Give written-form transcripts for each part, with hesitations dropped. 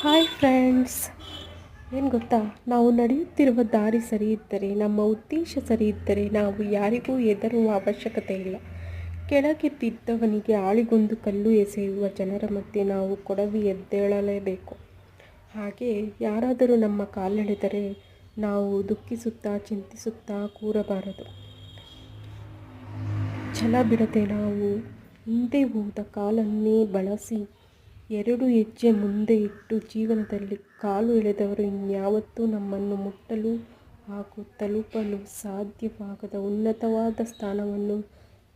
Hi friends, ಏನು ಗೊತ್ತಾ, ನಾವು ನಡೆಯುತ್ತಿರುವ ದಾರಿ ಸರಿ ಇದ್ದರೆ, ನಮ್ಮ ಉದ್ದೇಶ ಸರಿ ಇದ್ದರೆ ನಾವು ಯಾರಿಗೂ ಹೆದರುವ ಅವಶ್ಯಕತೆ ಇಲ್ಲ. ಕೆಳಗೆ ಬಿದ್ದವನಿಗೆ ಆಳಿಗೊಂದು ಕಲ್ಲು ಎಸೆಯುವ ಜನರ ಮಧ್ಯೆ ನಾವು ಕೊಡವಿ ಎದ್ದೇಳಲೇಬೇಕು. ಹಾಗೆ ಯಾರಾದರೂ ನಮ್ಮ ಕಾಲೆಳೆದರೆ ನಾವು ದುಃಖಿಸುತ್ತಾ ಚಿಂತಿಸುತ್ತಾ ಕೂರಬಾರದು. ಛಲ ಬಿಡದೆ ನಾವು ಹಿಂದೆ ಹೋದ ಕಾಲನ್ನೇ ಬಳಸಿ 2 ಹೆಜ್ಜೆ ಮುಂದೆ ಇಟ್ಟು ಜೀವನದಲ್ಲಿ ಕಾಲು ಎಳೆದವರು ಇನ್ಯಾವತ್ತೂ ನಮ್ಮನ್ನು ಮುಟ್ಟಲು ಹಾಗೂ ತಲುಪಲು ಸಾಧ್ಯವಾಗದ ಉನ್ನತವಾದ ಸ್ಥಾನವನ್ನು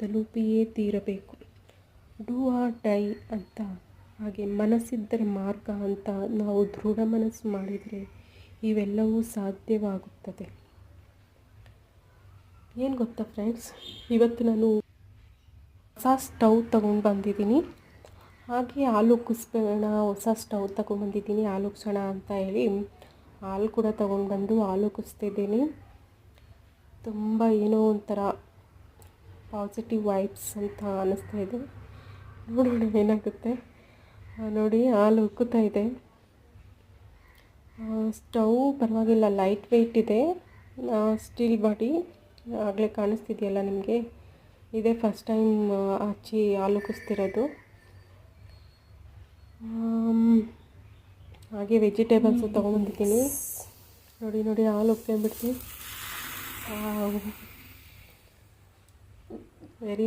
ತಲುಪಿಯೇ ತೀರಬೇಕು. ಡೂ ಆರ್ ಡೈ ಅಂತ, ಹಾಗೆ ಮನಸ್ಸಿದ್ದರೆ ಮಾರ್ಗ ಅಂತ ನಾವು ದೃಢ ಮನಸ್ಸು ಮಾಡಿದರೆ ಇವೆಲ್ಲವೂ ಸಾಧ್ಯವಾಗುತ್ತದೆ. ಏನು ಗೊತ್ತಾ ಫ್ರೆಂಡ್ಸ್, ಇವತ್ತು ನಾನು ಹೊಸ ಸ್ಟವ್ ತೊಗೊಂಡು ಬಂದಿದ್ದೀನಿ. ಹಾಗೆ ಹಾಲು ಕುದಿಸ್ಬೇಡ, ಹೊಸ ಸ್ಟವ್ ತೊಗೊಂಡ್ಬಂದಿದ್ದೀನಿ, ಹಾಲು ಕುದಿಸೋಣ ಅಂತ ಹೇಳಿ ಹಾಲು ಕೂಡ ತೊಗೊಂಡು ಬಂದು ಹಾಲು ಕುದಿಸ್ತಿದ್ದೀನಿ. ತುಂಬ ಏನೋ ಒಂಥರ ಪಾಸಿಟಿವ್ ವೈಬ್ಸ್ ಅಂತ ಅನ್ನಿಸ್ತಾ ಇದೆ. ನೋಡೋಣ ಏನಾಗುತ್ತೆ. ನೋಡಿ, ಹಾಲು ಉಕ್ಕುತ್ತಾ ಇದೆ. ಸ್ಟವ್ ಪರವಾಗಿಲ್ಲ, ಲೈಟ್ ವೆಯ್ಟ್ ಇದೆ, ಸ್ಟೀಲ್ ಬಾಡಿ. ಆಗಲೇ ಕಾಣಿಸ್ತಿದೆಯಲ್ಲ ನಿಮಗೆ, ಇದೇ ಫಸ್ಟ್ ಟೈಮ್ ಹಚ್ಚಿ ಹಾಲು ಕುದಿಸ್ತಿರೋದು. ಹಾಗೆ ವೆಜಿಟೇಬಲ್ಸು ತೊಗೊಂಬಂದಿದ್ದೀನಿ. ನೋಡಿ ಹಾಲು ಉಕ್ಕೊಂಡ್ಬಿಡ್ತೀನಿ. ವೆರಿ